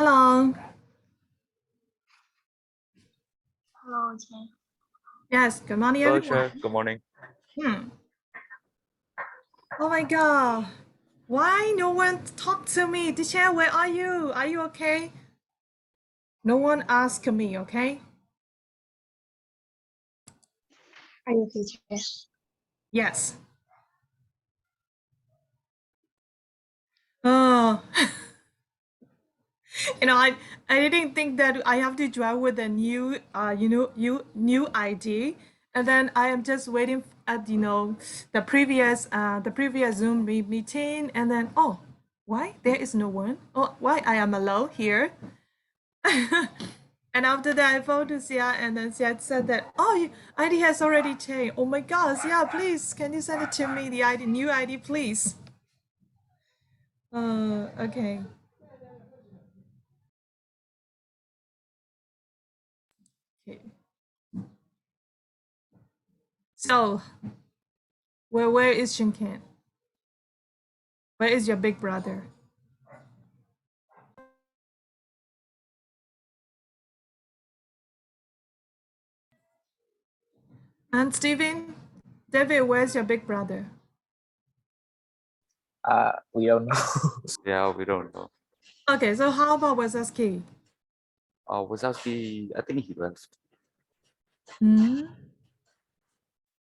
Hello. Hello, Chen. Yes, good morning, Hello, everyone. Chef. Good morning. Oh my God. Why no one talked to me? Teacher, where are you? Are you okay? No one asked me, okay? Are you okay, Chen? Yes. Oh, I didn't think that I have to drive with a new new ID, and then I am just waiting at the previous Zoom meeting, and then why there is no one? Oh, why I am alone here? And after that, I phoned to Sia, and then Sia said that, ID has already changed. Oh my God, Sia, please, can you send it to me, the ID, new ID, please? Okay. Okay. So, where is Shinkan? Where is your big brother? And Steven, David, where's your big brother? We don't know. Yeah, we don't know. Okay, so how about Wasaski? Wazowski, I think he left.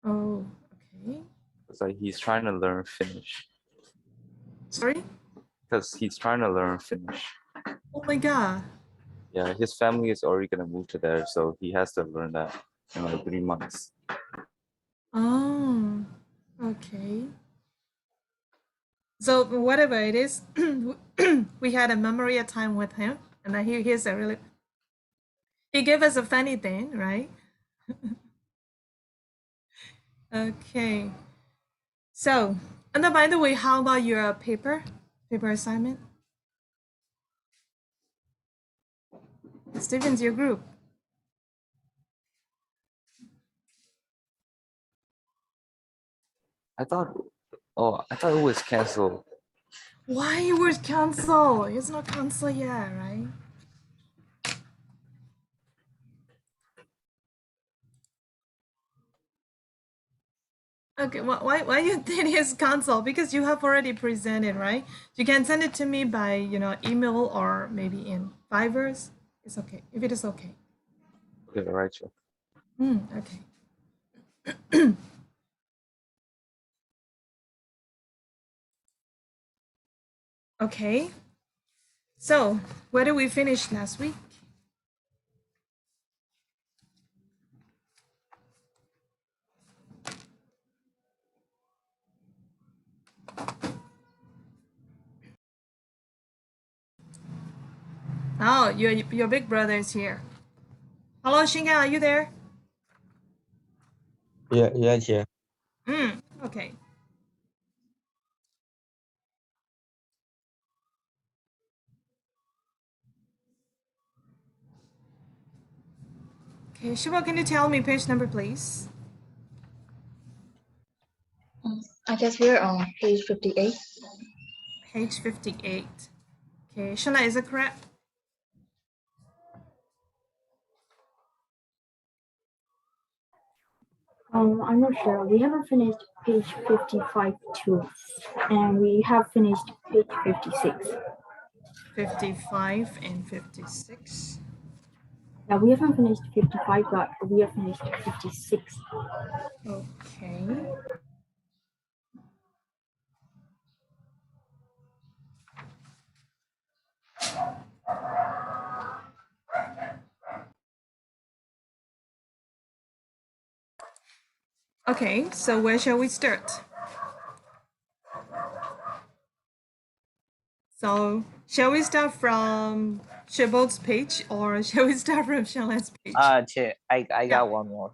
Oh, okay. It's like he's trying to learn Finnish. Sorry? Because he's trying to learn Finnish. Oh my God. Yeah, his family is already gonna move to there, so he has to learn that in like 3 months. Oh, okay. So whatever it is, we had a memory of time with him, and he's a really he gave us a funny thing, right? Okay. So, and then by the way, how about your paper assignment? Steven's your group. I thought it was canceled. Why it was canceled? It's not canceled yet, right? Okay, why you think it's canceled? Because you have already presented, right? You can send it to me by email or maybe in Fivers. It's okay if it is okay. Okay, right, Chef. Okay. Okay. So where did we finish last week? Oh, your big brother is here. Hello, Shinga, are you there? Yeah, Chair. Okay. Okay, Shiva, can you tell me page number, please? I guess we're on page 58. Page 58. Okay, Shana, is it correct? I'm not sure. We haven't finished page 55 too, and we have finished page 56. 55 and 56. Yeah, we haven't finished 55, but we have finished 56. Okay. Okay, so where shall we start? So, shall we start from Shabolt's page or shall we start from Shala's page? Chair, I got one more.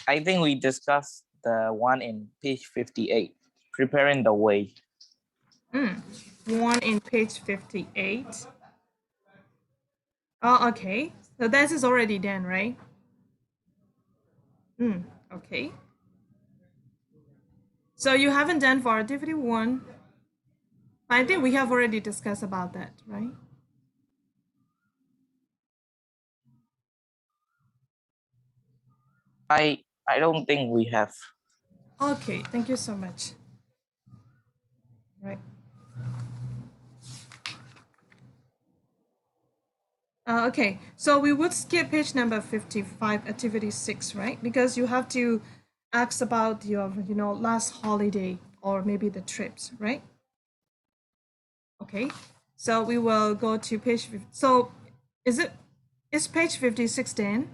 I think we discussed the one in page 58, preparing the way. One in page 58. Oh, okay. So that is already done, right? Okay. So you haven't done for activity 1. I think we have already discussed about that, right? I don't think we have. Okay, thank you so much. Right. Okay, so we would skip page number 55, activity 6, right? Because you have to ask about your, last holiday or maybe the trips, right? Okay, so we will go to page, so is page 56 then?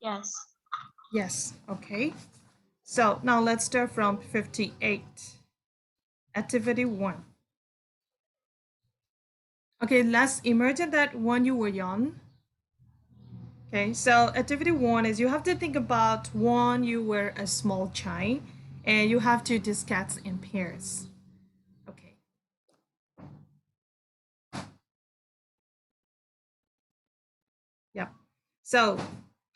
Yes. Yes, okay. So now let's start from 58, activity 1. Okay, let's imagine that when you were young. Okay, so activity 1 is you have to think about when you were a small child and you have to discuss in pairs. Okay. Yep. So,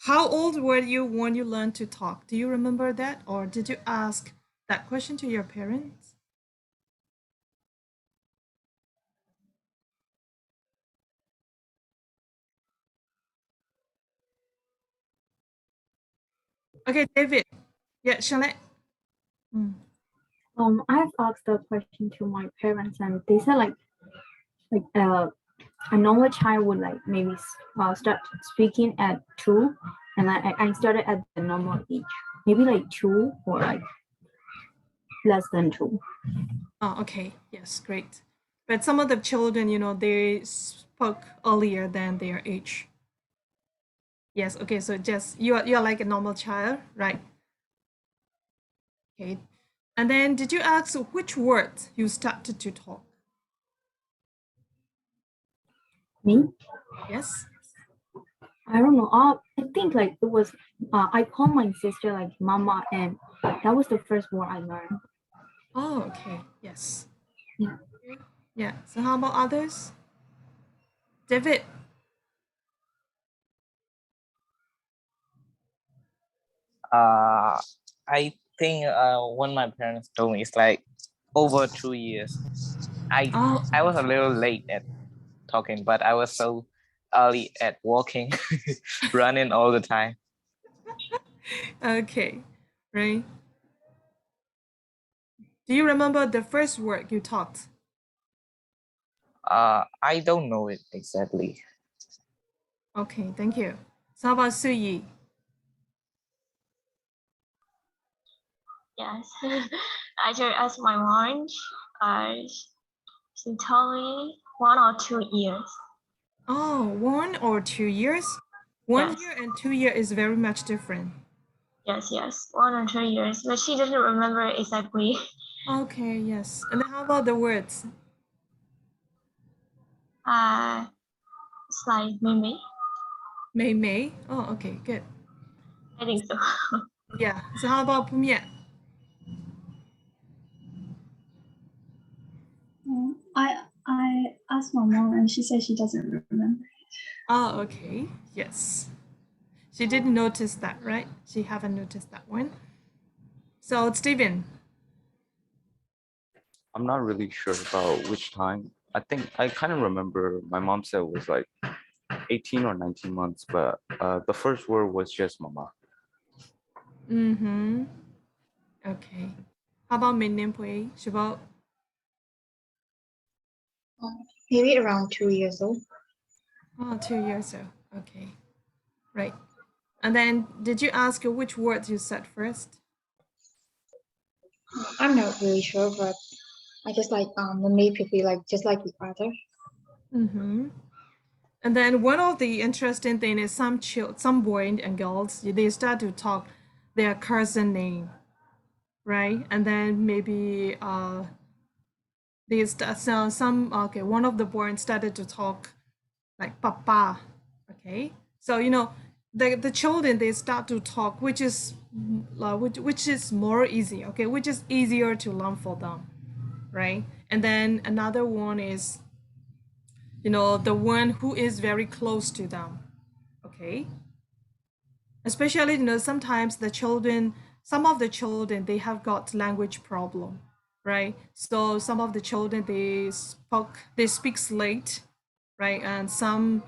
how old were you when you learned to talk? Do you remember that? Or did you ask that question to your parents? Okay, David. Yeah, shall I? Mm. I've asked the question to my parents, and they said like a normal child would like maybe start speaking at 2, and I started at the normal age, maybe like 2 or like less than 2. Oh, okay. Yes, great. But some of the children, they spoke earlier than their age. Yes, okay, so just you're like a normal child, right? Okay. And then did you ask which words you started to talk? Me? Yes. I don't know. I think like it was. I called my sister like mama, and that was the first word I learned. Oh, okay. Yes. Yeah. Yeah. So how about others? David. Uh, I think when my parents told me it's like over 2 years. I Oh, I was a little late at talking, but I was so early at walking, running all the time. okay. Right. Do you remember the first word you talked? I don't know it exactly. Okay, thank you. So how about Suyi? Yes. I just asked my mom. She told me 1 or 2 years. Oh, 1 or 2 years? One Yes. year and 2 year is very much different. Yes. 1 or 2 years. But she doesn't remember exactly. Okay, yes. And then how about the words? It's like maybe. Mei Mei? Oh, okay, good. I think so. Yeah. So how about Pumia? I asked my mom and she said she doesn't remember. Oh, okay. Yes. She didn't notice that, right? She haven't noticed that one. So, Steven. I'm not really sure about which time. I think I kind of remember my mom said it was like 18 or 19 months, but the first word was just mama. Mm-hmm. Okay. How about Min Pui? About Maybe around 2 years old. 2 years old. Okay. Right. And then did you ask her which words you said first? I'm not really sure, but I just like the maid be like just like the other. Mm-hmm. And then one of the interesting thing is some boys and girls they start to talk their cousin name, right? And then maybe they start some okay. One of the boys started to talk like papa, okay. So the children they start to talk, which is which is more easy, okay, which is easier to learn for them, right? And then another one is the one who is very close to them, okay. Especially sometimes some of the children they have got language problem, right? So some of the children they speak late, right? And some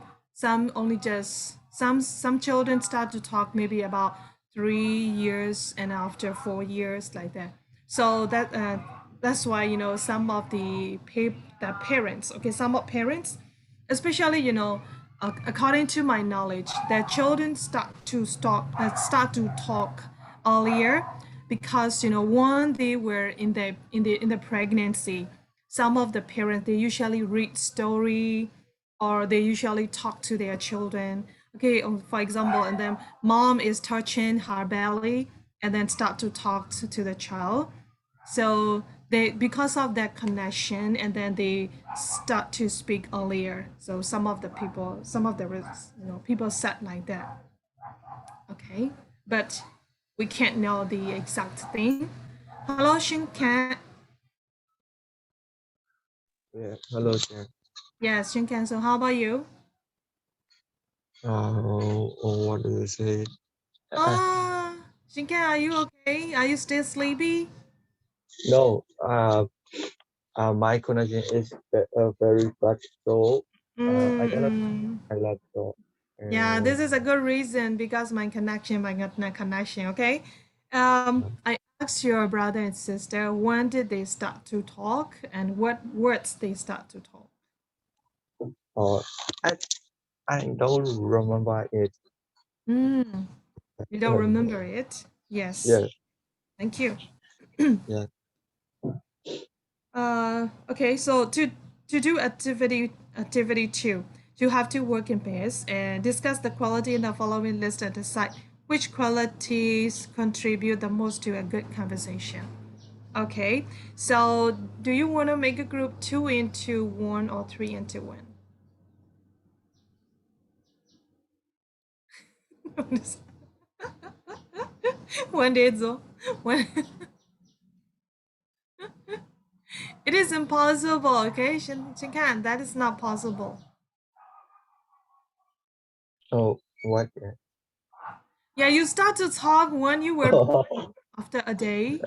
only just Some children start to talk maybe about 3 years and after 4 years like that. So that's why some of the parents, okay, some of parents, especially according to my knowledge, that children start to talk earlier because one, they were in the pregnancy. Some of the parents, they usually read story or they usually talk to their children, okay, for example, and then mom is touching her belly and then start to talk to the child. So they, because of that connection, and then they start to speak earlier. So some of the people said like that. Okay, but we can't know the exact thing. Hello, Shinkan. Yeah, hello, Jen. Yes, Shinkan. So how about you? What do you say? Ah, Shinkan, are you okay? Are you still sleepy? No, my connection is very bad, so I cannot Mm-mm. my laptop. Yeah, And this is a good reason because my internet connection. Okay, I asked your brother and sister when did they start to talk and what words they start to talk. uh, I I don't remember it. Mm, you don't remember it? Yes. Yeah, Thank you. yeah. Okay, so to do activity two, you have to work in pairs and discuss the quality in the following list and decide which qualities contribute the most to a good conversation. Okay, so do you want to make a group 2 into 1 or 3 into 1? One day, so one. It is impossible. Okay, Shinkan, that is not possible. Oh, what? Yeah. Yeah, you start to talk when you were born after a day.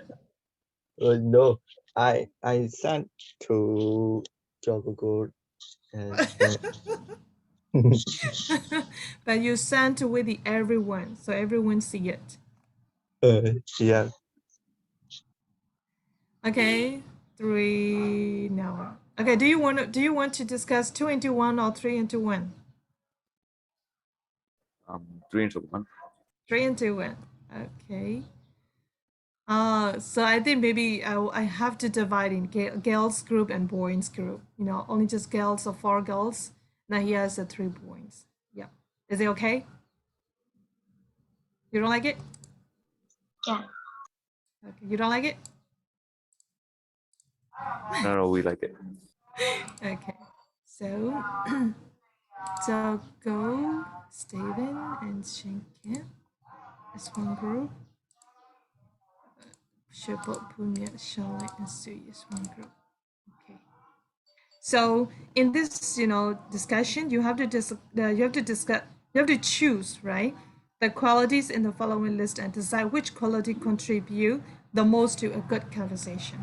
No, I sent to Jogo and But you sent with the everyone, so everyone see it. yeah. Okay, three now. Okay, do you want to discuss 2 into 1 or 3 into 1? 3 into 1. 3 into 1. Okay. So I think maybe I have to divide in girls group and boys group. Only just girls or 4 girls. Now here's the 3 boys. Yeah. Is it okay? You don't like it? Yeah. Okay. You don't like it? No, we like it. Okay. So so go Steven and Shinken as one group. Shippo, Punya, Charlotte, and Sui is one group. Okay. So in this, discussion, you have to choose, right? The qualities in the following list and decide which quality contribute the most to a good conversation.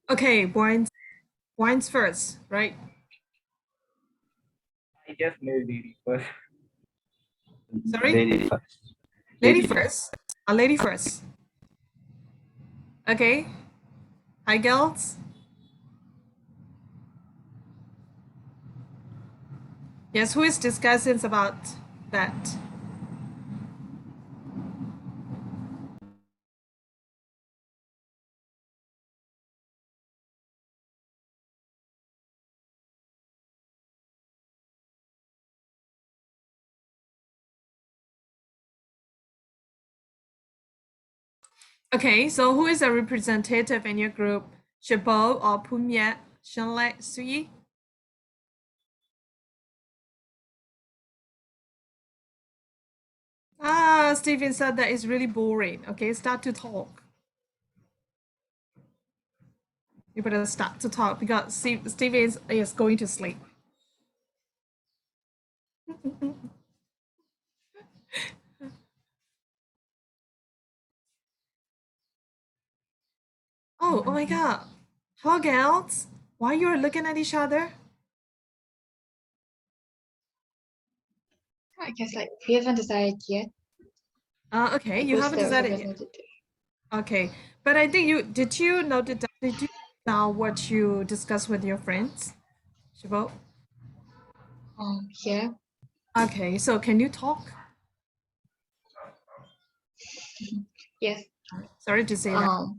Okay, wines first, right? I just made it first. Sorry, Lady first. lady first. A lady first. Okay. Hi, girls. Yes, who is discussing about that? Okay, so who is a representative in your group? Shabo or Pumya, Shanlai, Sui? Stephen said that is really boring. Okay, start to talk. You better start to talk because Steve is going to sleep. Oh my God. Hello, girls. Why you're looking at each other? I guess like we haven't decided yet. Okay, Like, you who's haven't the decided yet. representative? Okay, but I think did you note it down? Did you know what you discussed with your friends? Shibo? Yeah. Okay, so can you talk? Yes. Sorry to say that.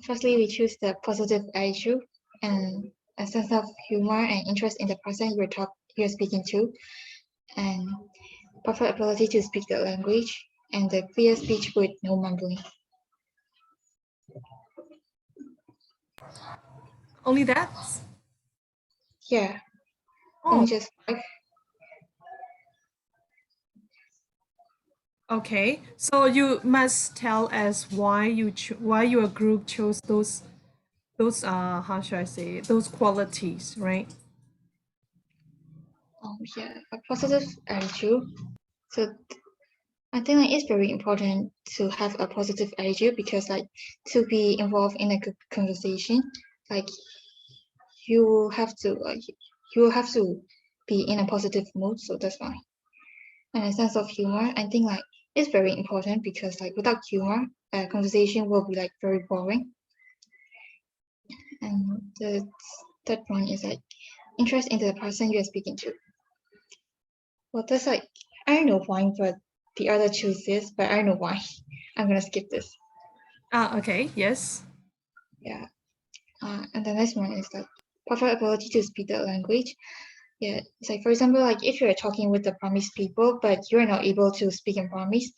Firstly, we choose the positive attitude and a sense of humor and interest in the person you're speaking to, and proper ability to speak the language, and the clear speech with no mumbling. Only that? Yeah. Oh, Only just five. okay. So you must tell us why why your group chose those how should I say those qualities, right? Yeah, a positive attitude. So I think like it's very important to have a positive attitude because like to be involved in a good conversation, like you will have to be in a positive mood. So that's why. And a sense of humor, I think like it's very important because like without humor, a conversation will be like very boring. And the third point is like interest in the person you are speaking to. Well, that's like I don't know why, but the other choose this, but I don't know why. I'm gonna skip this. Okay, yes. Yeah. And the next one is like proper ability to speak the language. Yeah, it's like for example, like if you're talking with the Burmese people, but you're not able to speak in Burmese,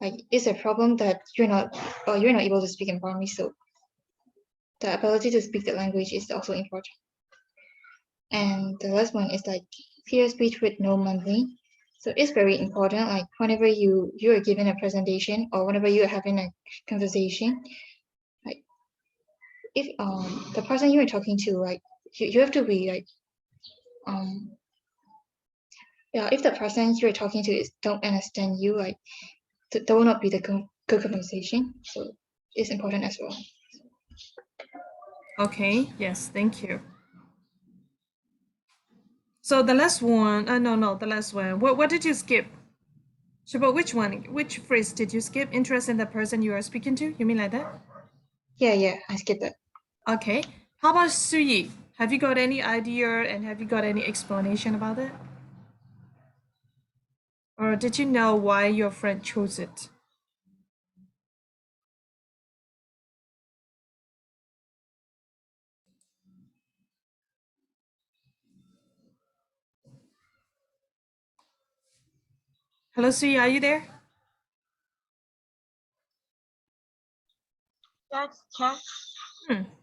like it's a problem that you're not able to speak in Burmese. So the ability to speak the language is also important. And the last one is like clear speech with no mumbling. So it's very important. Like whenever you are given a presentation or whenever you are having a conversation, like if the person you are talking to, like you have to be like yeah, if the person you're talking to is don't understand you, like that will not be the good conversation. So it's important as well. Okay, yes, thank you. So the last one, no, the last one. What did you skip? Shibo, which one? Which phrase did you skip? Interest in the person you are speaking to? You mean like that? Yeah, I skipped that. Okay. How about Suyi? Have you got any idea and have you got any explanation about it? Or did you know why your friend chose it? Hello, Suyi, are you there?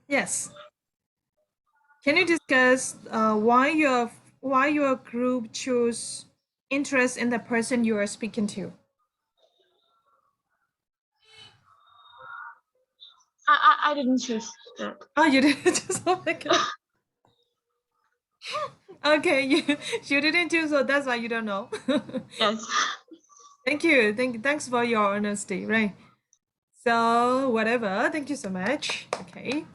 Yes. Can you discuss why your group chose interest in the person you are speaking to? I didn't choose that. Oh, you didn't choose. Oh my god. Okay, you didn't choose, so that's why you don't know. Yes. Thank you. Thanks for your honesty, right? So whatever. Thank you so much. Okay.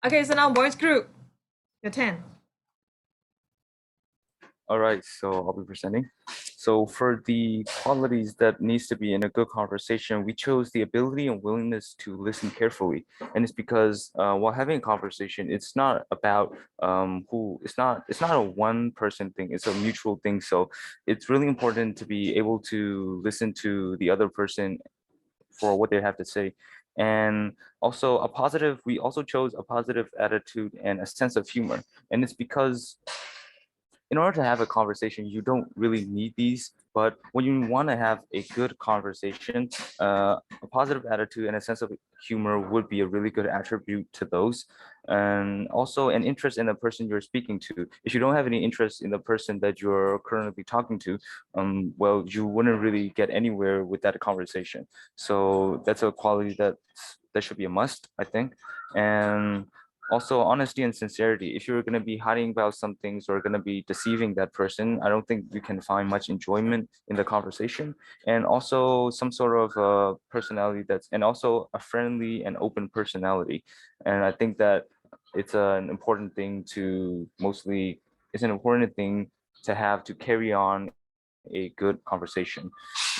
Okay, so now boys group. Your 10. All right, so I'll be presenting. So for the qualities that needs to be in a good conversation, we chose the ability and willingness to listen carefully. And it's because while having a conversation, it's not about it's not a one person thing, it's a mutual thing. So it's really important to be able to listen to the other person for what they have to say. And also we also chose a positive attitude and a sense of humor. And it's because in order to have a conversation, you don't really need these, but when you want to have a good conversation, a positive attitude and a sense of humor would be a really good attribute to those. And also an interest in the person you're speaking to. If you don't have any interest in the person that you're currently talking to, well, you wouldn't really get anywhere with that conversation. So that's a quality that's that should be a must, I think. And also honesty and sincerity. If you're going to be hiding about some things or going to be deceiving that person, I don't think you can find much enjoyment in the conversation. And also some sort of personality and also a friendly and open personality. And I think that it's an important thing it's an important thing to have to carry on a good conversation,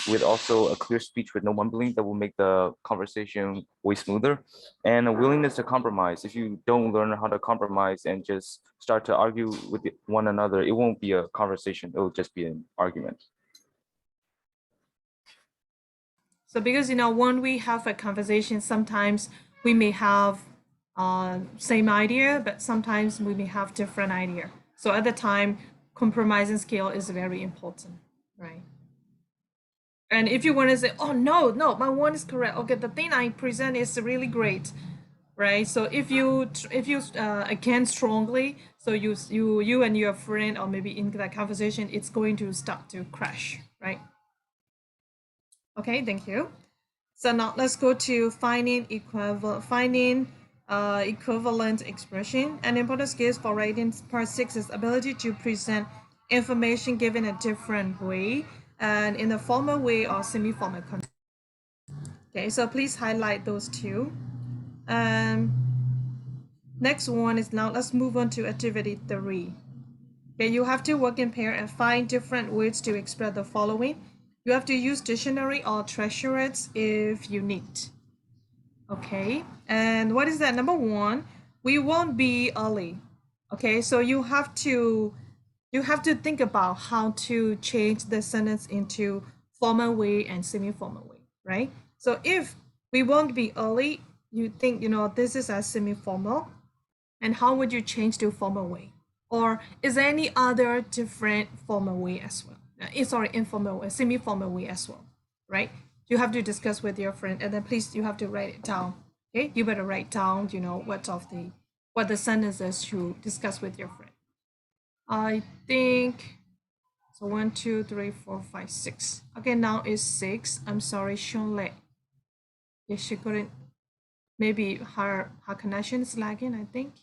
with also a clear speech with no mumbling that will make the conversation way smoother, and a willingness to compromise. If you don't learn how to compromise and just start to argue with one another, it won't be a conversation, it will just be an argument. So because when we have a conversation, sometimes we may have same idea, but sometimes we may have different idea. So at the time, compromising skill is very important, right? And if you want to say, oh no, my one is correct. Okay, the thing I present is really great, right? So if you against strongly, so you and your friend, or maybe in that conversation, it's going to start to crash, right? Okay, thank you. So now let's go to finding equivalent expression. An important skill for writing part 6 is ability to present information given a different way and in a formal way or semi-formal context. Okay, so please highlight those two. Next one is now let's move on to activity 3. Okay, you have to work in pair and find different words to express the following. You have to use dictionary or treasures if you need. Okay, and what is that? Number 1, we won't be early. Okay, so you have to think about how to change the sentence into formal way and semi-formal way, right? So if we won't be early, you think this is a semi-formal, and how would you change to formal way? Or is there any other different formal way as well? Sorry, informal way, semi-formal way as well, right? You have to discuss with your friend, and then please you have to write it down. Okay, you better write down, what the sentences you discuss with your friend. I think so. 1, 2, 3, 4, 5, 6. Okay, now is 6. I'm sorry, Shunle. Yes, she couldn't. Maybe her connection is lagging, I think.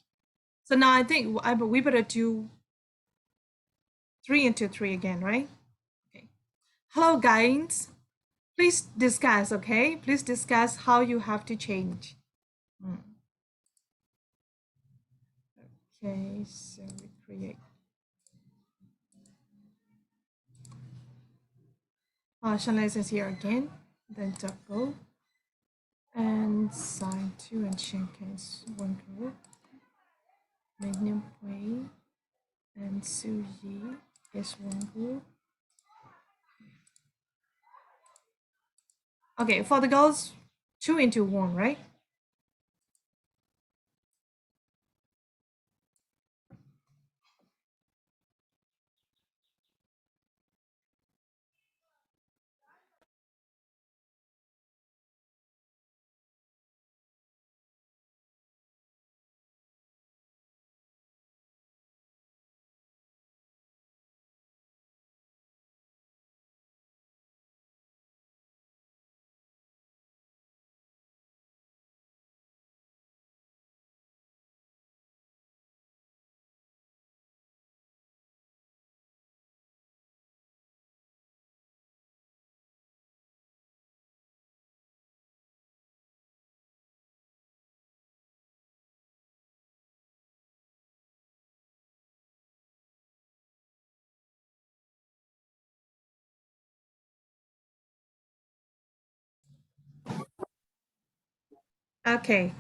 So now I think we better do 3 into 3 again, right? Okay. Hello, guys. Please discuss, okay? Please discuss how you have to change. Okay, so we create. Shanlai is here again. Then double. And sign 2 and Shinken is one group. Magnum Wei and Su Yi is one group. Okay, for the girls, 2 into 1, right? Okay.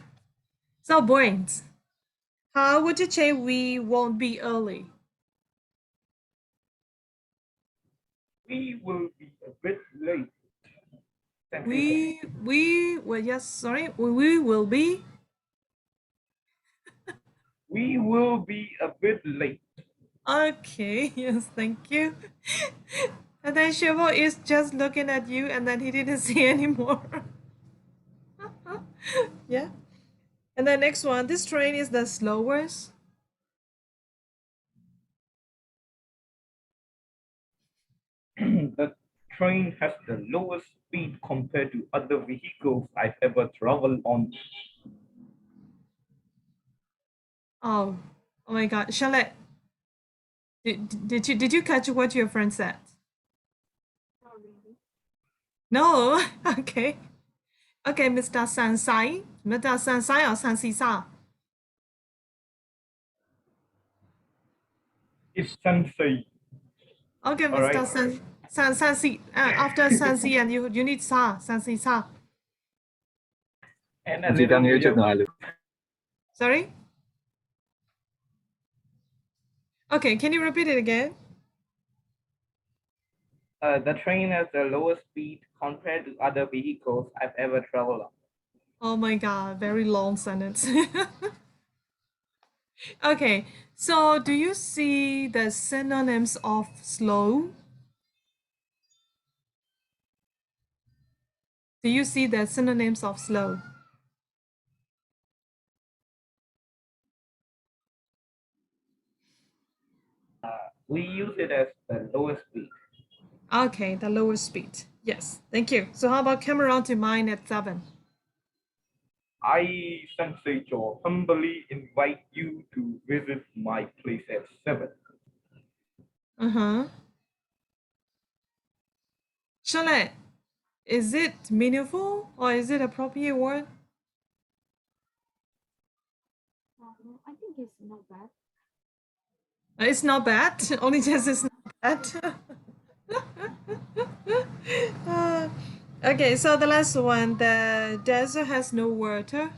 So, boys, how would you say we won't be early? We will be a bit late. Yes, sorry, we will be. We will be a bit late. Okay, yes, thank you. And then Shivo is just looking at you, and then he didn't say anymore. Yeah. And the next one, this train is the slowest. The train has the lowest speed compared to other vehicles I've ever traveled on. Oh, oh my God, Charlotte, did you catch what your friend said? No. Okay. Okay, Mr. Sansai. Mr. Sansai or Sansisa? It's sensei. Okay, All Mr. right. Sansi. After Sansi, and you need Sa. Sansi Sa. And a little bit. Sorry? Okay, can you repeat it again? The train has the lowest speed compared to other vehicles I've ever traveled on. Oh my God, very long sentence. Okay, so do you see the synonyms of slow? Do you see the synonyms of slow? We use it as the lowest speed. Okay, the lowest speed. Yes, thank you. So how about come around to mine at 7? I, Sensei Joe, humbly invite you to visit my place at 7. Uh-huh. Charlotte, is it meaningful or is it appropriate word? I think it's not bad. It's not bad. Only just it's not bad. Okay, so the last one, the desert has no water.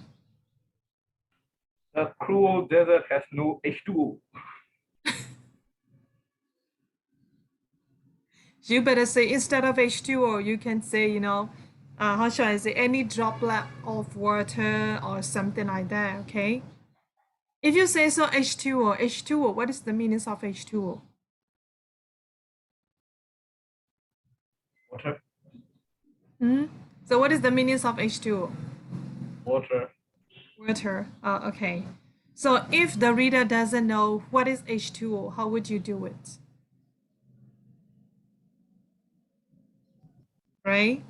The cruel desert has no H2O. You better say instead of H2O, you can say, how should I say, any droplet of water or something like that, okay? If you say so H2O, what is the meaning of H2O? Water. Hmm? So what is the meaning of H2O? Water. Water. Okay. So if the reader doesn't know what is H2O, how would you do it? Right?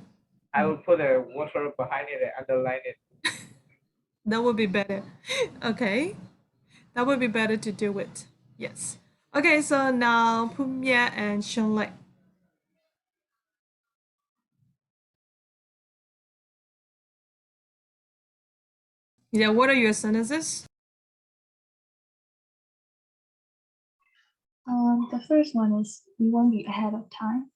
I will put a water behind it and underline it. That would be better. Okay. That would be better to do it. Yes. Okay, so now Pumia and Shunlei. Yeah, what are your sentences? The first one is we won't be ahead of time.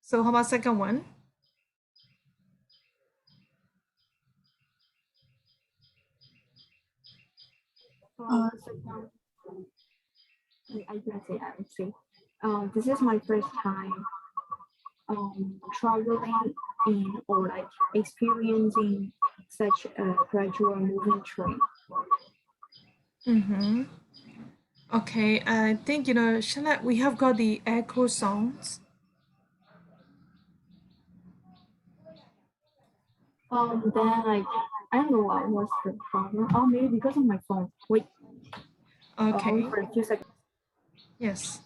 So how about second one? I can say I would say. This is my first time traveling in or like experiencing such a gradual moving train. Mm-hmm. Okay, I think, Charlotte, we have got the echo sounds. Then I don't know what was the problem. Oh, maybe because of my phone. Wait. Okay. Wait for a few seconds. Yes.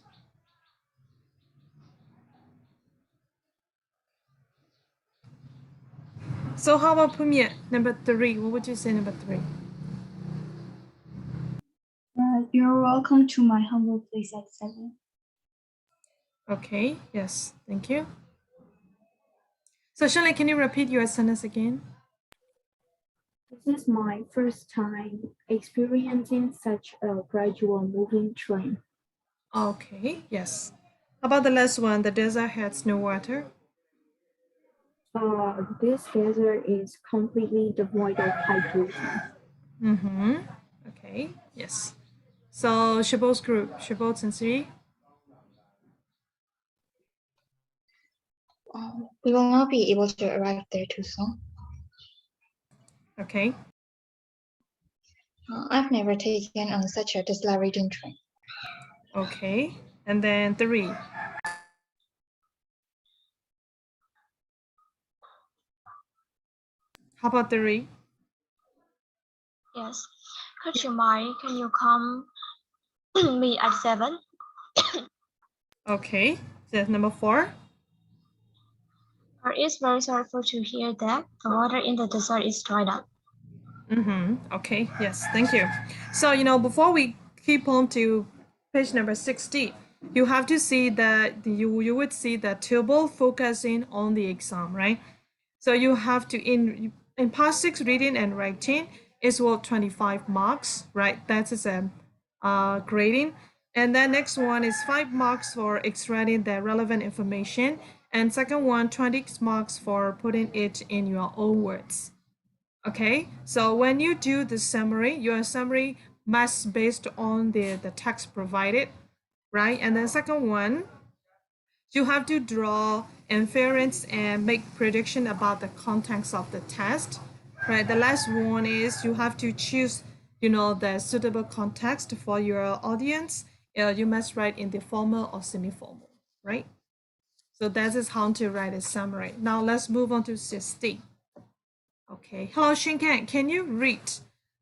So how about Pumia, number 3? What would you say number 3? You're welcome to my humble place at 7. Okay, yes, thank you. So Charlotte, can you repeat your sentence again? This is my first time experiencing such a gradual moving train. Okay, yes. How about the last one? The desert has no water. This desert is completely devoid of hydration. Mm-hmm. Okay, yes. So Shabol's group, Shabot and Siri. We will not be able to arrive there too soon. Okay. I've never taken on such a decelerating train. Okay. And then 3. How about 3? Yes. Could you mind? Can you come Me at 7. Okay, that's number 4. It's very sorrowful to hear that the water in the desert is dried up. Okay, yes, thank you. So, before we keep on to page number 60, you have to see that you would see that table focusing on the exam, right? So you have to, in part 6 reading and writing is worth 25 marks, right? That is a grading. And then next one is 5 marks for extracting the relevant information. And second one, 20 marks for putting it in your own words. Okay, so when you do the summary, your summary must based on the text provided, right? And then second one, you have to draw inference and make prediction about the context of the test, right? The last one is you have to choose, the suitable context for your audience. You must write in the formal or semi-formal, right? So that is how to write a summary. Now let's move on to 60. Okay. Hello, Shinkan. Can you read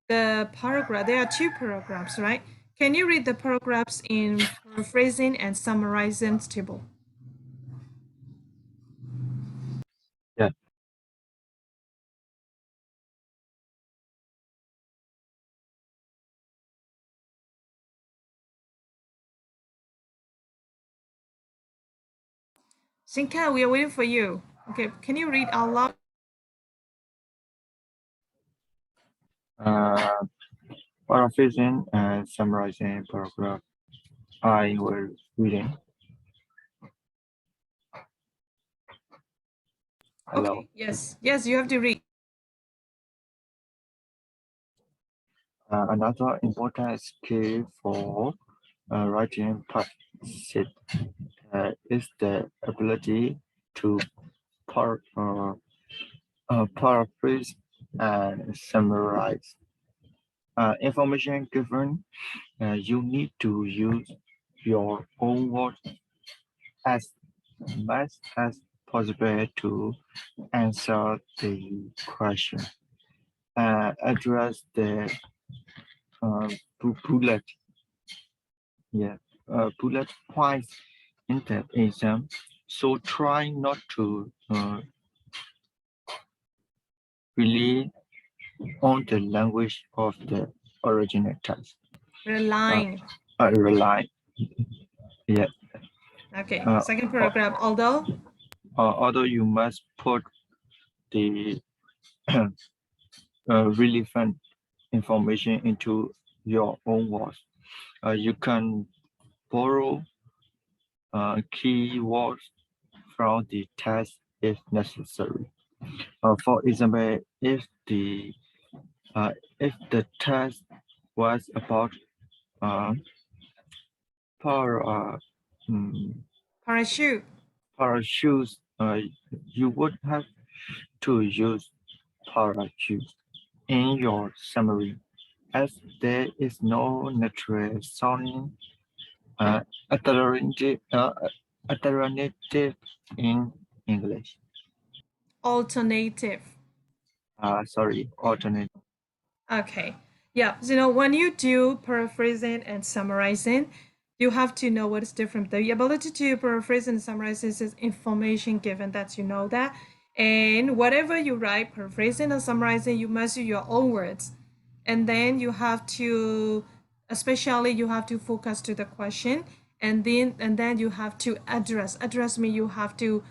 the paragraph? There are 2 paragraphs, right? Can you read the paragraphs in paraphrasing and summarizing table? Yeah. Shinkan, we are waiting for you. Okay. Can you read out loud? Paraphrasing and summarizing paragraph. I will reading. Hello. Okay. Yes. Yes, you have to read. Another important skill for writing passage is the ability to paraphrase and summarize information given. You need to use your own words as much as possible to answer the question. Address the bullet, bullet points in the exam. So try not to rely on the language of the original text. Relying. Rely. Yeah. Okay. Second paragraph. Although you must put the relevant information into your own words. You can borrow keywords from the text if necessary. For example, if the test was about parachute. Parachutes, you would have to use parachute in your summary, as there is no natural sounding alternative in English. Alternative. Alternative. Okay. Yeah. So, when you do paraphrasing and summarizing, you have to know what is different. The ability to paraphrase and summarize is information given that you know that. And whatever you write, paraphrasing or summarizing, you must use your own words. And then you have to, especially you have to focus to the question. And then you have to address. Address me, you have to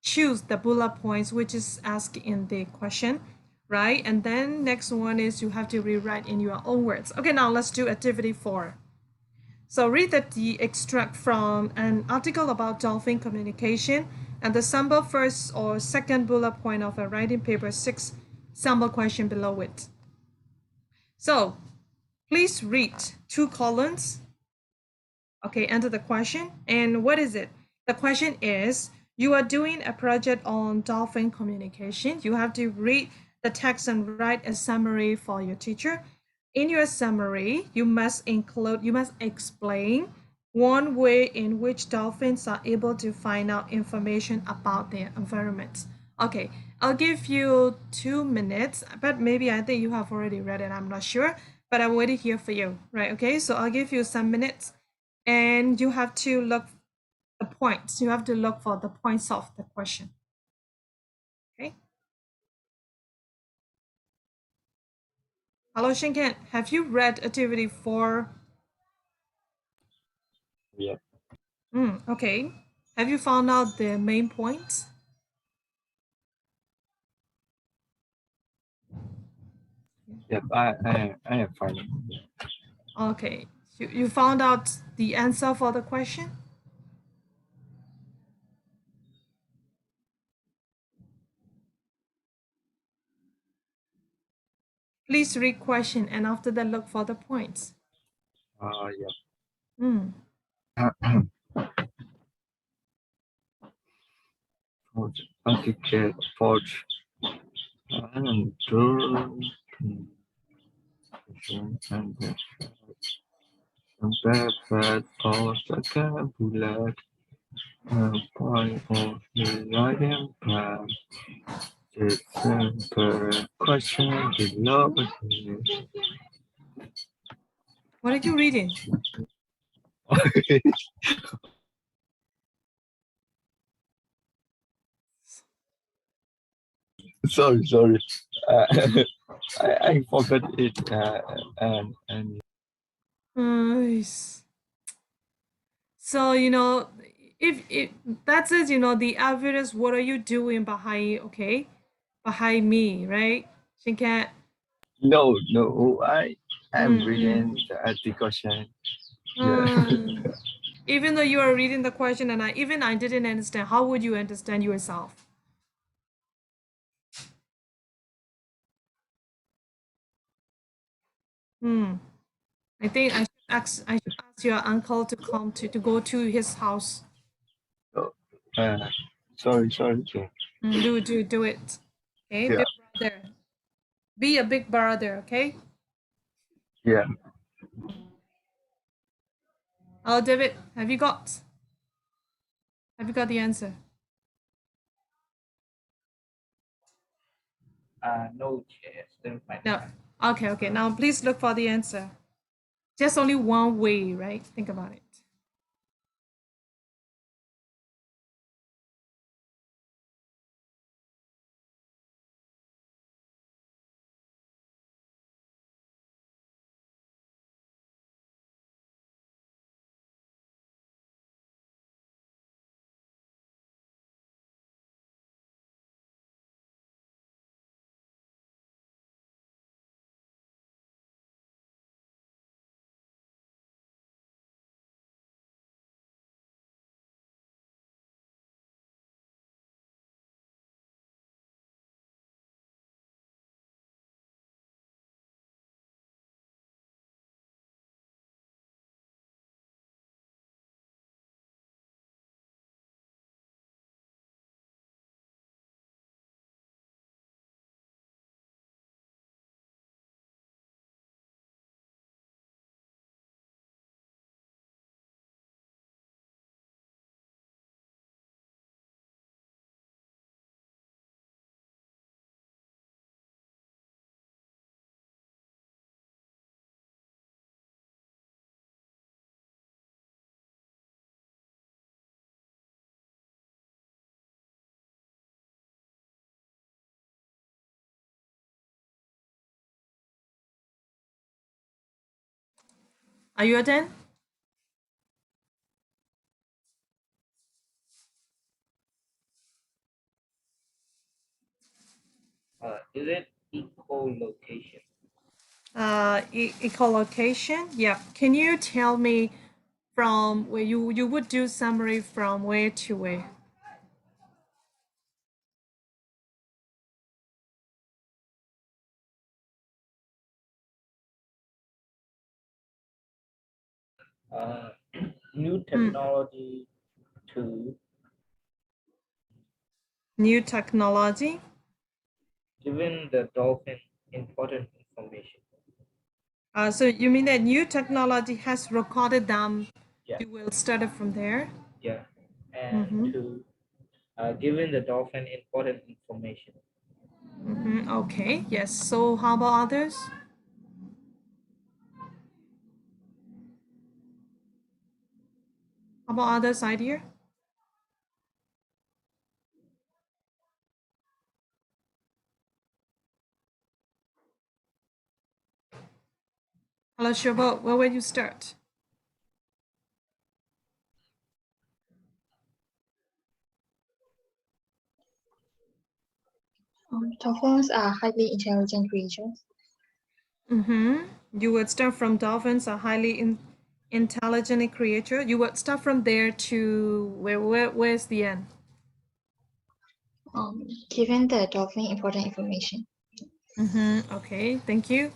choose the bullet points which is asked in the question, right? And then next one is you have to rewrite in your own words. Okay, now let's do activity 4. So read the extract from an article about dolphin communication and the sample first or second bullet point of a writing paper 6 sample question below it. So please read 2 columns. Okay, enter the question. And what is it? The question is, you are doing a project on dolphin communication. You have to read the text and write a summary for your teacher. In your summary, you must explain one way in which dolphins are able to find out information about their environment. Okay, I'll give you 2 minutes, but maybe I think you have already read it, I'm not sure. but I waited here for you, right? Okay, so I'll give you some minutes and you have to look the points. You have to look for the points of the question. Okay. Hello, Shinken. Have you read activity 4? Yeah. Okay. Have you found out the main points? Yep. I am fine. Okay. You found out the answer for the question? Please read question and after that look for the points. Yeah. Etiquette, forge, and bad for second bullet, point of the writing plan. The simple question below. What are you reading? Sorry. I forgot it. And So, if that says, the average, what are you doing behind, okay? Behind me, right? Shinkat. no, I'm reading the question. Yeah. Even though you are reading the question and I didn't understand, how would you understand yourself? I think I should ask your uncle to come to go to his house. Sorry. Do it. Okay, Yeah. big brother. Be a big brother, okay? Yeah. Oh, David, have you got the answer? No, Chair. Still finding No. Okay. Now please look for the answer. Just only one way, right? Think about it. Are you done? Is it echolocation? Echolocation. Yeah. Can you tell me from where you would do summary from where to where? New technology to New technology. giving the dolphin important information. So you mean that new technology has recorded them? Yeah. You will start it from there. Yeah. And to giving the dolphin important information. Okay. Yes. So how about others? How about other side here? Hello, Shabo, where will you start? Dolphins are highly intelligent creatures. You would start from dolphins are highly intelligent creature. You would start from there to where's the end? Given the dolphin important information. Okay, thank you.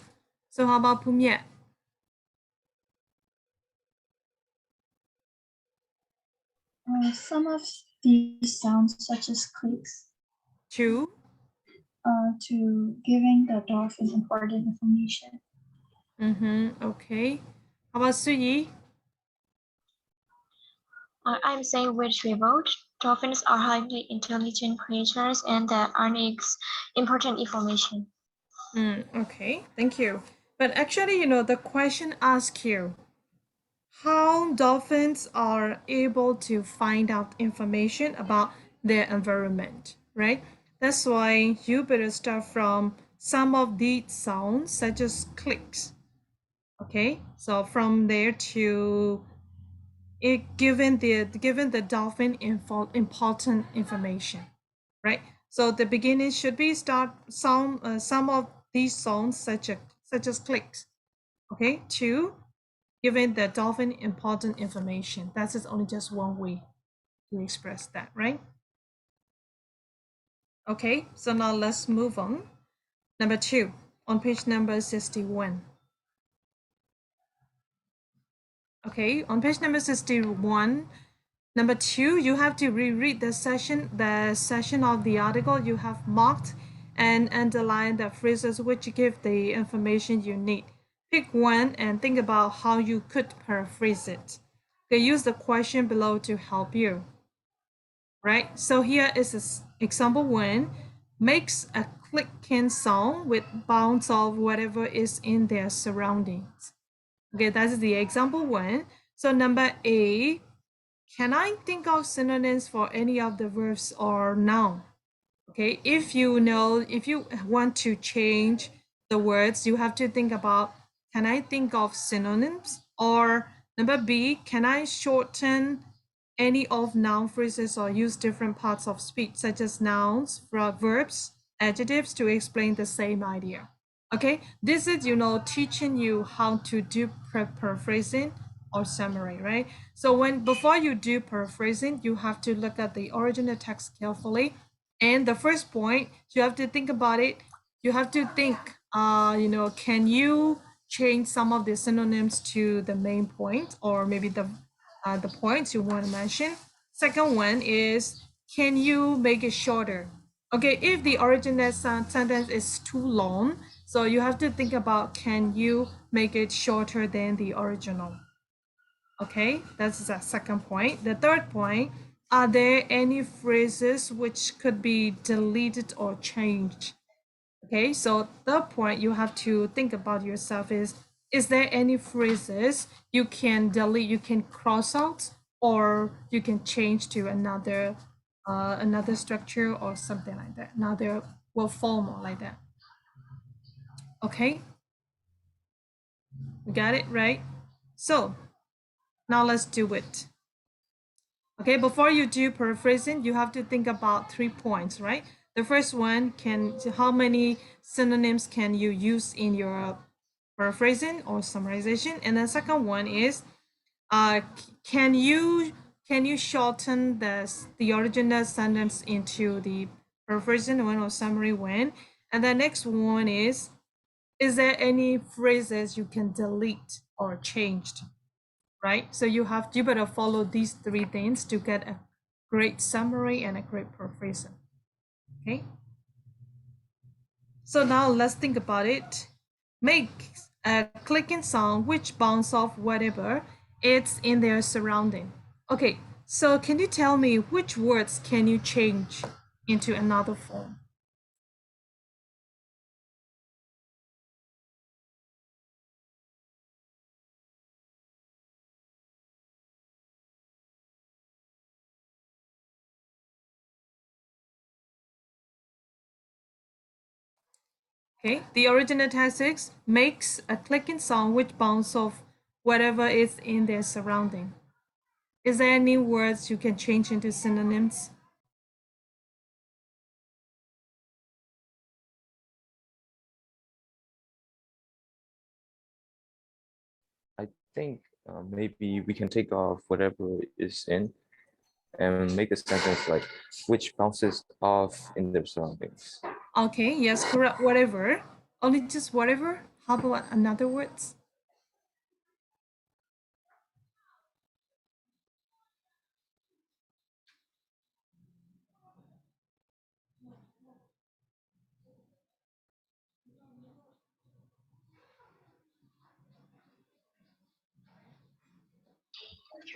So how about Pumie? Some of these sounds, such as clicks, To to giving the dolphin important information. Okay. How about Suyi? I'm saying which we vote. Dolphins are highly intelligent creatures and that earns important information. Okay, thank you. But actually, the question asks you how dolphins are able to find out information about their environment, right? That's why you better start from some of the sounds, such as clicks. Okay, so from there to it given the dolphin important information, right? So the beginning should be start some of these sounds such as clicks. Okay, two, given the dolphin important information. That is only just one way to express that, right? Okay, so now let's move on. Number 2 on page number 61. Okay, on page number 61, number 2, you have to reread the session of the article you have marked and underline the phrases which give the information you need. Pick one and think about how you could paraphrase it. Okay, use the question below to help you. Right, so here is example 1. Makes a clicking sound with bounce of whatever is in their surroundings. Okay, that's the example 1. So number A, can I think of synonyms for any of the verbs or noun? Okay, if you want to change the words, you have to think about, can I think of synonyms? Or number B, can I shorten any of noun phrases or use different parts of speech, such as nouns, verbs, adjectives to explain the same idea? Okay, this is, teaching you how to do paraphrasing or summary, right? So before you do paraphrasing, you have to look at the original text carefully. And the first point, you have to think about it. You have to think, can you change some of the synonyms to the main point or maybe the points you want to mention? Second one is, can you make it shorter? Okay, if the original sentence is too long, so you have to think about, can you make it shorter than the original? Okay, that's the second point. The third point, are there any phrases which could be deleted or changed? Okay, so the point you have to think about yourself is there any phrases you can delete, you can cross out, or you can change to another structure or something like that, another form or like that. Okay, we got it right? So now let's do it. Okay, before you do paraphrasing, you have to think about 3 points, right? The first one, how many synonyms can you use in your paraphrasing or summarization? And the second one is, can you shorten the original sentence into the paraphrasing one or summary one? And the next one is there any phrases you can delete or changed? Right? So you better follow these 3 things to get a great summary and a great paraphrasing. Okay. So now let's think about it. Make a clicking sound which bounce off whatever it's in their surrounding. Okay, so can you tell me which words can you change into another form? Okay, the original text makes a clicking sound which bounces off whatever is in their surrounding. Is there any words you can change into synonyms? I think maybe we can take off whatever is in and make a sentence like which bounces off in their surroundings. Okay, yes, correct. Whatever. Only just whatever. How about another words?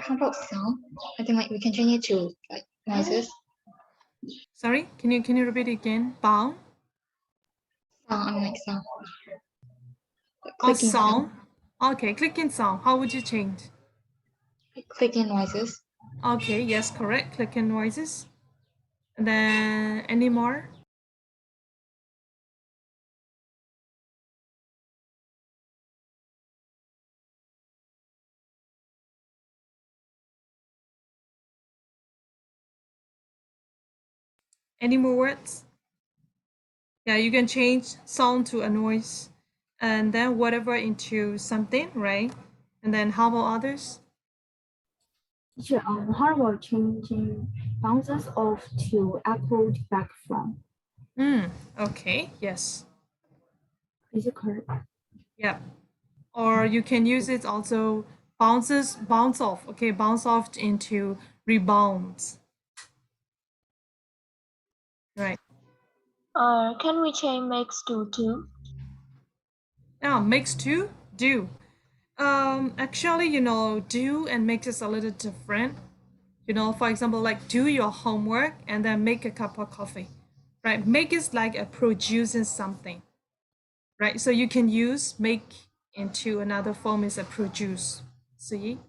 How about sound? I think like we can change it to like noises. Sorry, can you repeat it again? Bound? Sound, like sound. Or Clicking sound. sound? Okay, clicking sound. How would you change? Clicking noises. Okay, yes, correct. Clicking noises. And then any more? Any more words? Yeah, you can change sound to a noise and then whatever into something, right? And then how about others? Teacher, how about changing bounces off to echoed back from? Okay, yes. Is it correct? Yeah. Or you can use it also bounce off. Okay, bounce off into rebounds. Right. Can we change makes to do? Now makes to do. Actually, do and make is a little different. For example, like do your homework and then make a cup of coffee. Right? Make is like a producing something. Right? So you can use make into another form is a produce. See?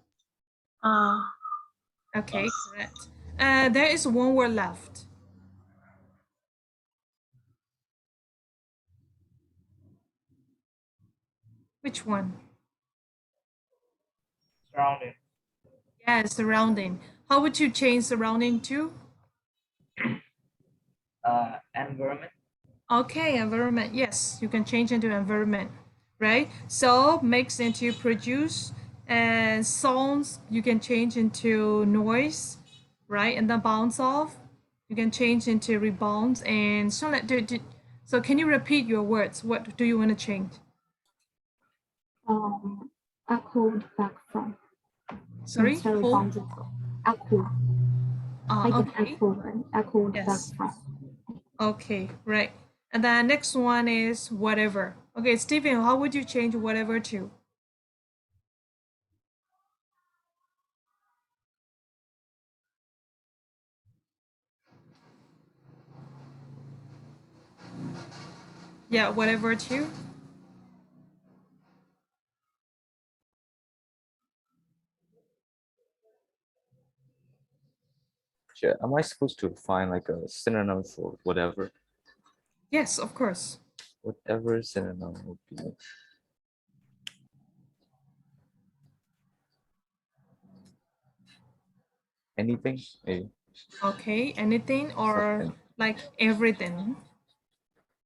Okay, Yes. correct. There is one word left. Which one? Surrounding. Yeah, surrounding. How would you change surrounding to? Environment. Okay, environment. Yes, you can change into environment, right? So makes into produce, and sounds you can change into noise, right? And then bounce off, you can change into rebounds. And so so can you repeat your words? What do you want to change? Echoed back from. Sorry, Instead of full. bounces off. Echo. Like an Okay. echo, right? Echoed back Yes. from. Okay, right. And then next one is whatever. Okay, Stephen, how would you change whatever to? Yeah, whatever to. Yeah, am I supposed to find like a synonym for whatever? Yes, of course. Whatever synonym would be. Anything? Maybe. Okay, anything or Something. like everything.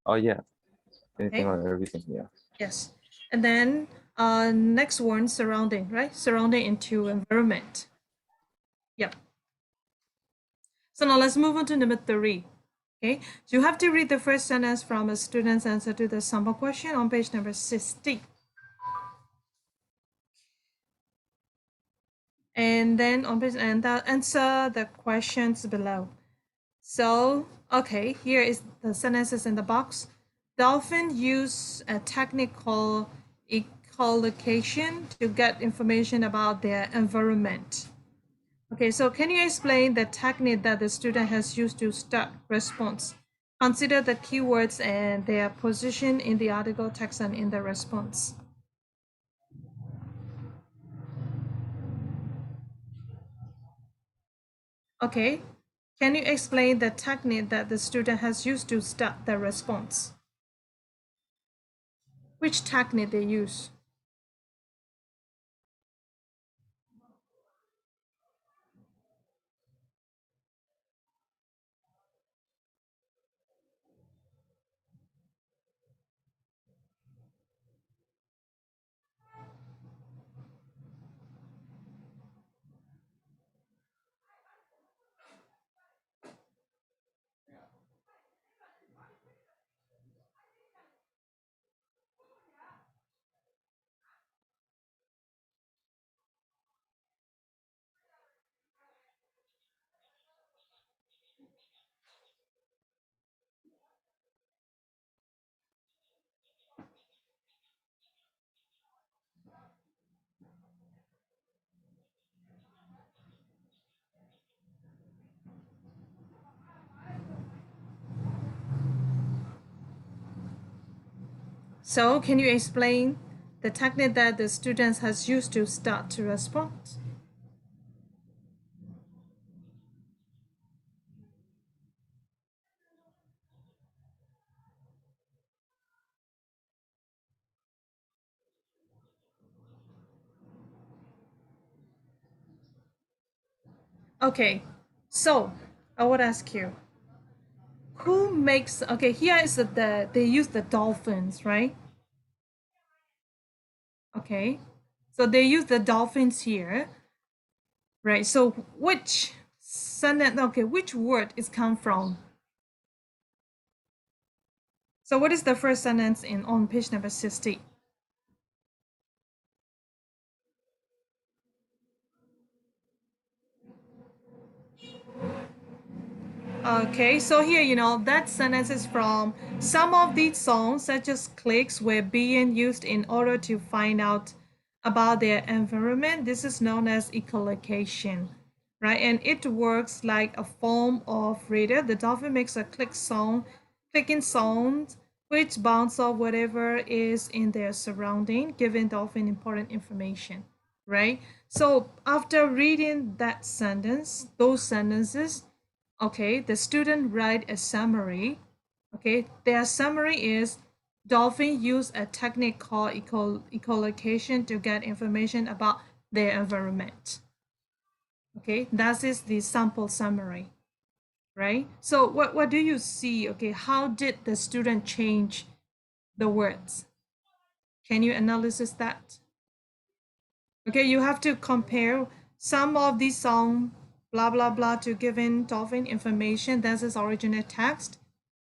Oh yeah. Anything Okay, or everything, yeah. yes. And then next one, surrounding, right? Surrounding into environment. Yep. So now let's move on to number 3. Okay, so you have to read the first sentence from a student's answer to the sample question on page number 60. And then answer the questions below. So, okay, here is the sentences in the box. Dolphins use a technical echolocation to get information about their environment. Okay, so can you explain the technique that the student has used to start response? Consider the keywords and their position in the article text and in the response. Okay, can you explain the technique that the student has used to start the response? which technique they use. So can you explain the technique that the students has used to start to respond? Okay, so I would ask you, who makes, okay, here is they use the dolphins, right? Okay, so they use the dolphins here, right? So which sentence, okay, which word is come from? So what is the first sentence in on page number 60? Okay, so here, that sentence is from some of these songs, such as clicks, were being used in order to find out about their environment. This is known as echolocation, right? And it works like a form of radar. The dolphin makes a clicking sound, which bounce off whatever is in their surrounding, giving dolphin important information, right? So after reading that sentence, those sentences, okay, the student write a summary. Okay, their summary is dolphin use a technique called echolocation to get information about their environment. Okay, that is the sample summary, right? So what do you see? Okay, how did the student change the words? Can you analyze that? Okay, you have to compare some of these song, blah, blah, blah, to giving dolphin information. That's his original text,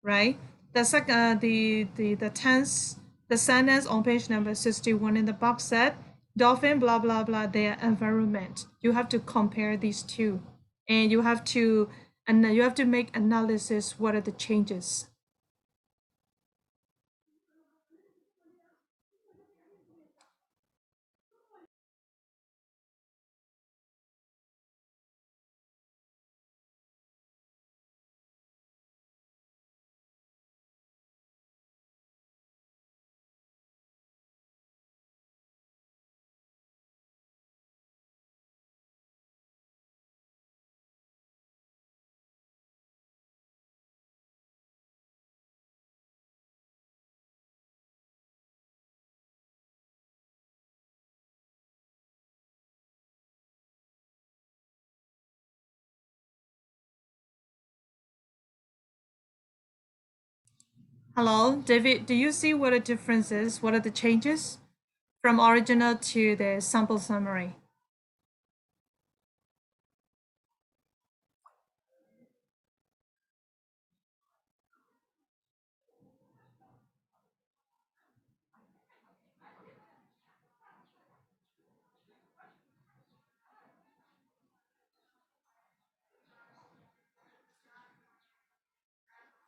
right? The second, the tense, the sentence on page number 61 in the box said, dolphin, blah, blah, blah, their environment. You have to compare these two, and you have to make analysis. What are the changes? Hello, David, do you see what the difference is? What are the changes from original to the sample summary?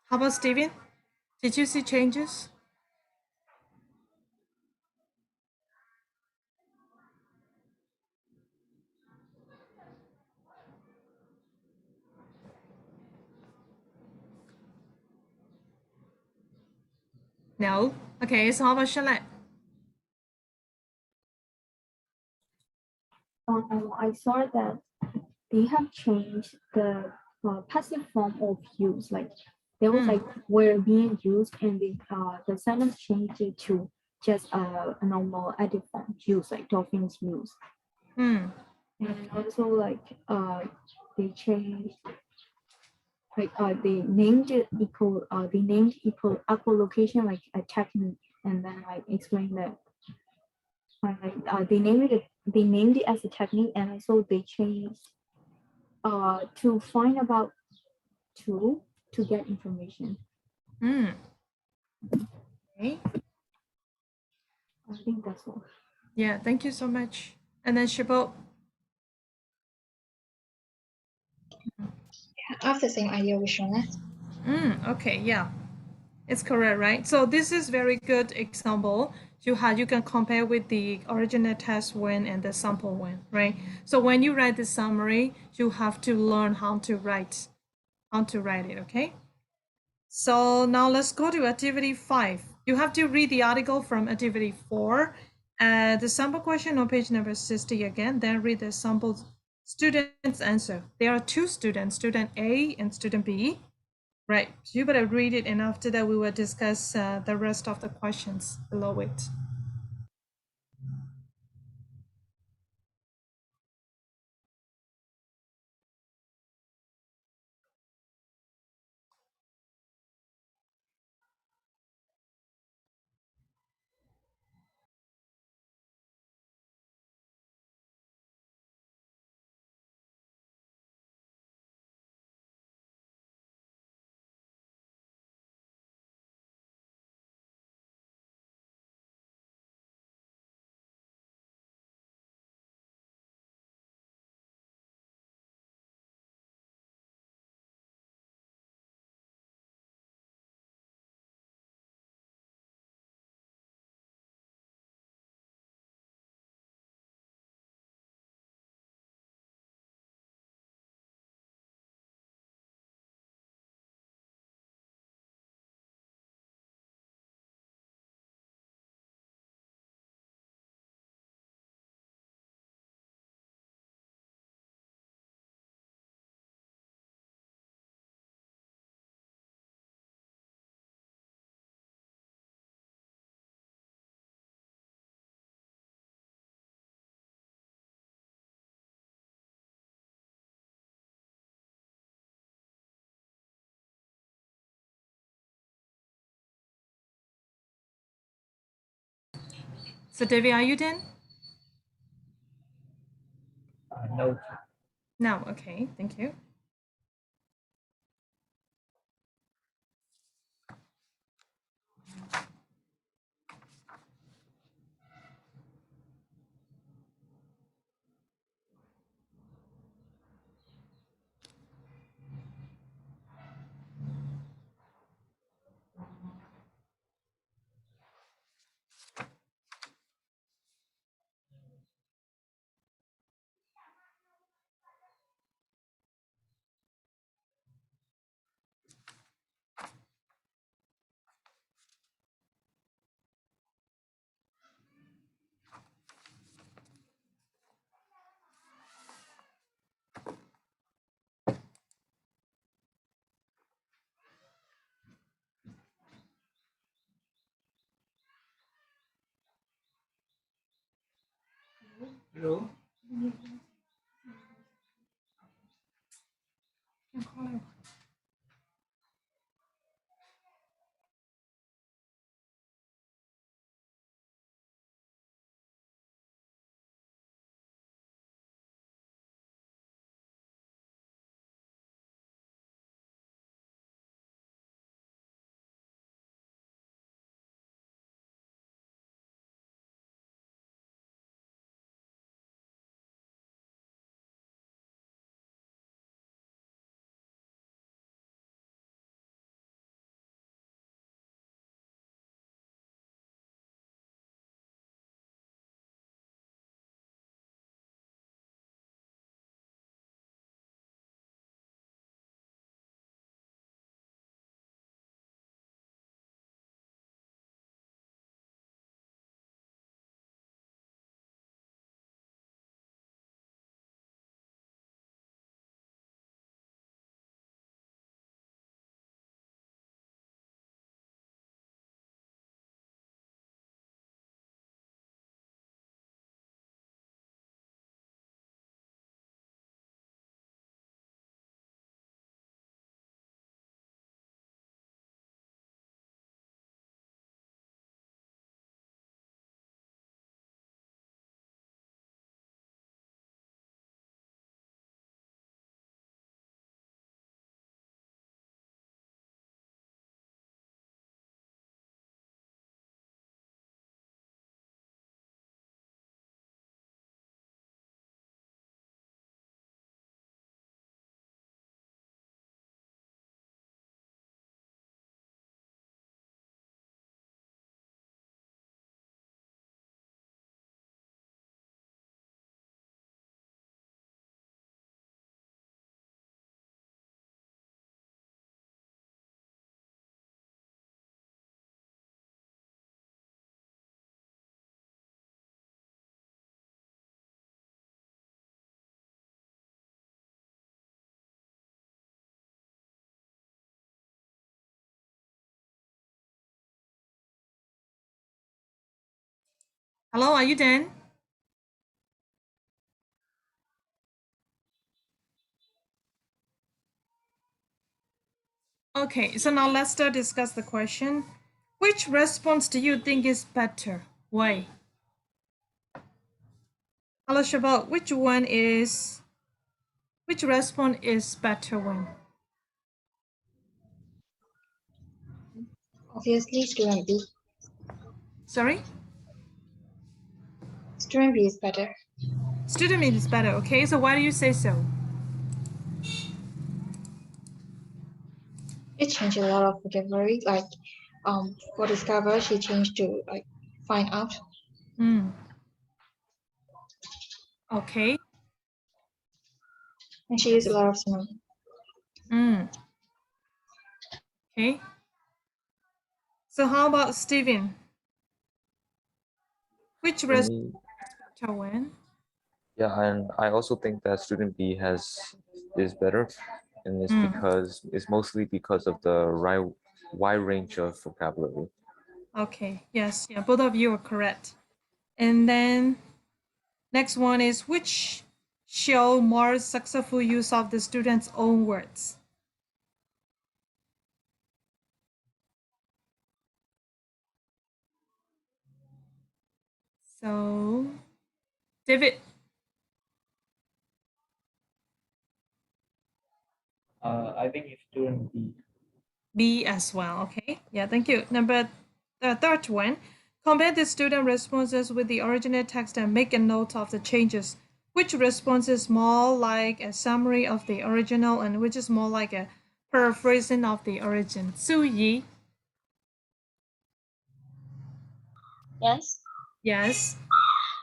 How about Steven? Did you see changes? No? Okay, so how about Charlotte? I saw that they have changed the passive form of use. Like there was like were being used, and the sentence changed it to just a normal edit form use, like dolphins use. Mm. And also like they changed, like they named echolocation like a technique, and then like explain that they named it as a technique, and also they changed to find about tool to get information. Mm. Okay. I think that's all. Yeah, thank you so much. And then Shabo. I have the same idea with Shona. Okay, yeah. It's correct, right? So this is very good example. You can compare with the original test win and the sample win, right? So when you write the summary, you have to learn how to write it, okay? So now let's go to activity 5. You have to read the article from activity 4. The sample question on page number 60 again, then read the sample student's answer. There are two students, student A and student B. Right, so you better read it, and after that we will discuss the rest of the questions below it. So Devi, are you done? No. No, okay, thank you. Hello. Hello, are you Dan? Okay, so now let's start discuss the question. Which response do you think is better? Why? Hello, Shabal, which response is better one? Obviously, student B. Sorry? Student B is better. Student B is better, okay? So why do you say so? It changed a lot of vocabulary. Like, for discover, she changed to like find out. Okay. And she used a lot of synonym. Okay. So how about Steven? Which For response me, is better one? yeah, and I also think that student B is better, and it's mostly because of the wide range of vocabulary. Okay, yes, yeah, both of you are correct. And then next one is which show more successful use of the student's own words? So, David, I think it's student B. B as well. Okay, yeah, thank you. The third one, compare the student responses with the original text and make a note of the changes. Which response is more like a summary of the original and which is more like a paraphrasing of the origin? Su Yi, Yes, yes.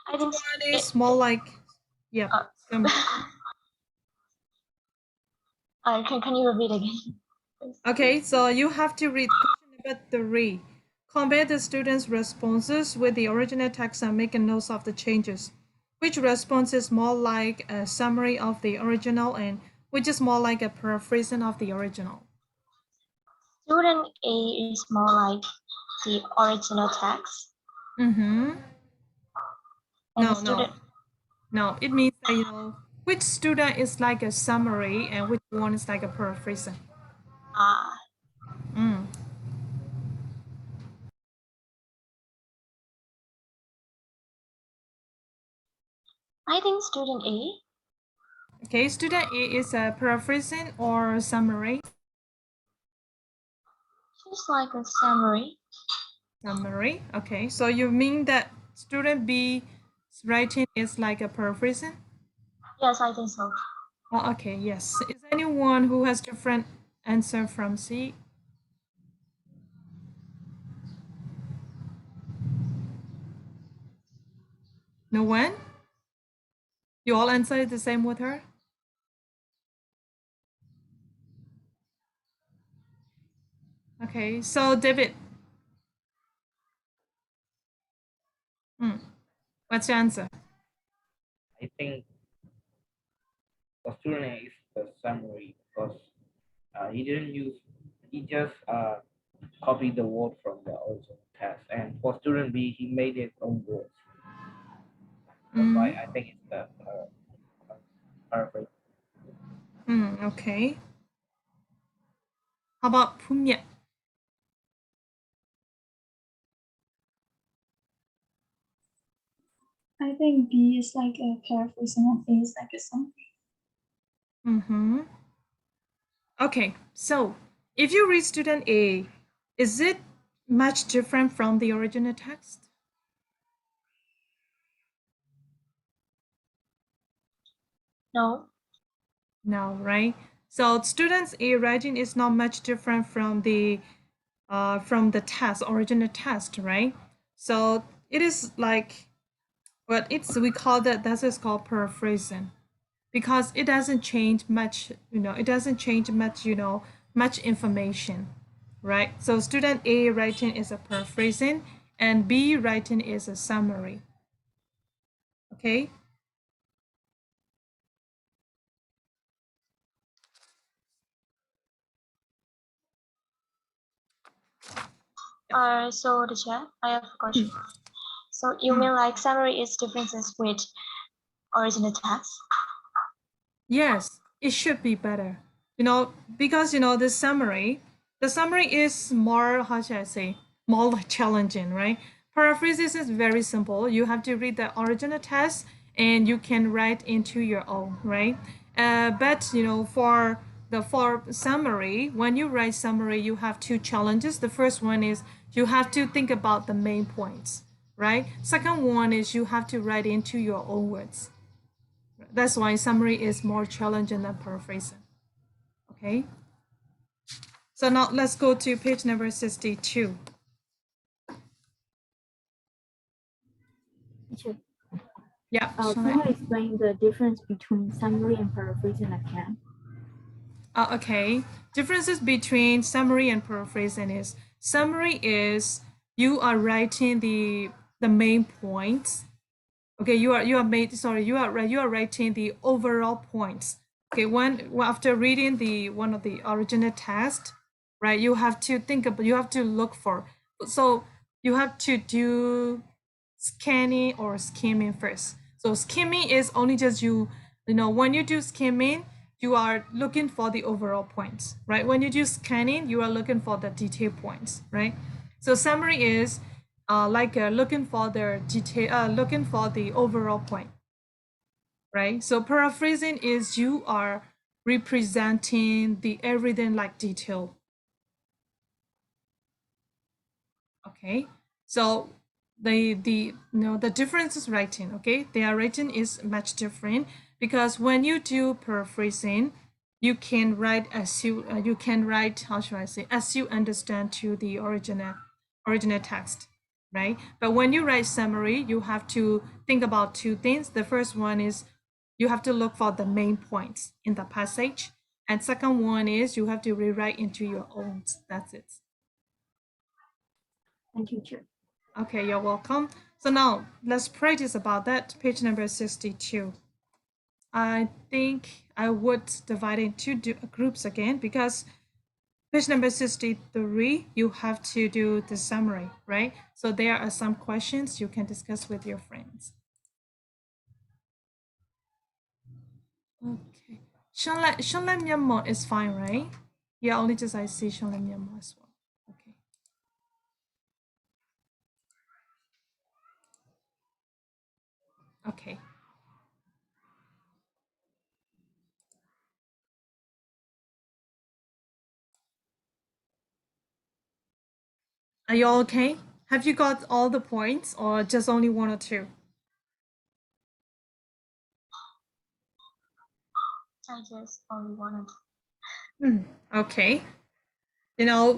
I think One is more like, yeah. can you repeat again? Okay, so you have to read question number 3. Compare the students' responses with the original text and make a note of the changes. Which response is more like a summary of the original and which is more like a paraphrasing of the original? Student A is more like the original text. Mm-hmm. And No, student, no. It means that, which student is like a summary and which one is like a paraphrasing. Mm. I think student A. Okay, student A is a paraphrasing or summary? She's like a summary. Summary. Okay, so you mean that student B's writing is like a paraphrasing? Yes, I think so. Oh, okay, yes. Is there anyone who has different answer from C? No one? You all answered the same with her? Okay, so David. What's your answer? I think the student A is the summary because he just copied the word from the original text. And for student B, he made his own words. That's why I think it's the paraphrase. Okay. How about Pumya? I think B is like a paraphrasing and A is like a summary. Okay, so if you read student A, is it much different from the original text? No. No, right? So students A writing is not much different from the test, original test, right? So it is like what we call that is called paraphrasing because it doesn't change much, much information, right? So student A writing is a paraphrasing and B writing is a summary. Okay? So the chat, I have a question. So you mean like summary is differences with original text? Yes, it should be better. Because the summary is more, how should I say, more like challenging, right? Paraphrases is very simple. You have to read the original text and you can write into your own, right? But for summary, when you write summary, you have two challenges. The first one is you have to think about the main points, right? Second one is you have to write into your own words. That's why summary is more challenging than paraphrasing. Okay. So now let's go to page number 62. Teacher, Yeah. can you explain the difference between summary and paraphrasing again? Okay. Differences between summary and paraphrasing is summary is you are writing the main points. Okay, you are writing the overall points. Okay, after reading one of the original text, right, you have to look for, so you have to do scanning or skimming first. So skimming is only just when you do skimming, you are looking for the overall points, right? When you do scanning, you are looking for the detail points, right? So summary is looking for the detail, looking for the overall point, right? So paraphrasing is you are representing the everything like detail. Okay, so the difference is writing. Okay, their writing is much different because when you do paraphrasing, you can write as you can write, how should I say, as you understand to the original text, right? But when you write summary, you have to think about two things. The first one is you have to look for the main points in the passage, and second one is you have to rewrite into your own. That's it. Thank you, teacher. Okay, you're welcome. So now let's practice about that. Page number 62. I think I would divide into groups again because page number 63, you have to do the summary, right? So there are some questions you can discuss with your friends. Okay. Shanla Myanmar is fine, right? Yeah, only just I see Shanla Myanmar as well. Okay. Okay. Are you all okay? Have you got all the points or just only one or two? I just only wanted. Okay.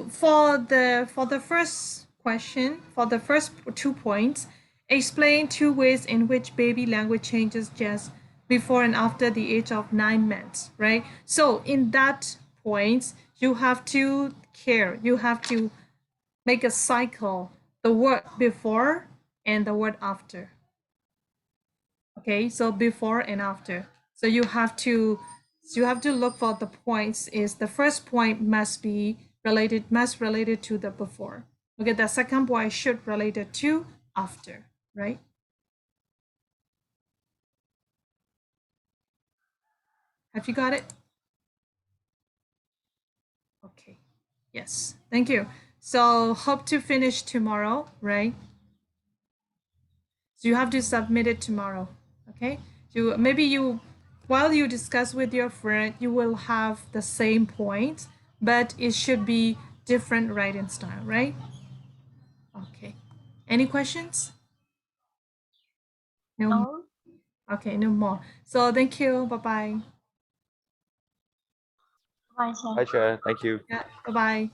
For the first question, for the first 2 points, explain 2 ways in which baby language changes just before and after the age of 9 months, right? So in that point, you have to make a cycle, the word before and the word after. Okay, so before and after. So you have to look for the points. Is the first point must related to the before. Okay, the second point should related to after, right? Have you got it? Okay. Yes. Thank you. So hope to finish tomorrow, right? So you have to submit it tomorrow. Okay. While you discuss with your friend, you will have the same point, but it should be different writing style, right? Okay. Any questions? No. No. Okay, no more. So thank you. Bye-bye. Bye, sir. Hi, Chair. Thank you. Yeah, bye-bye.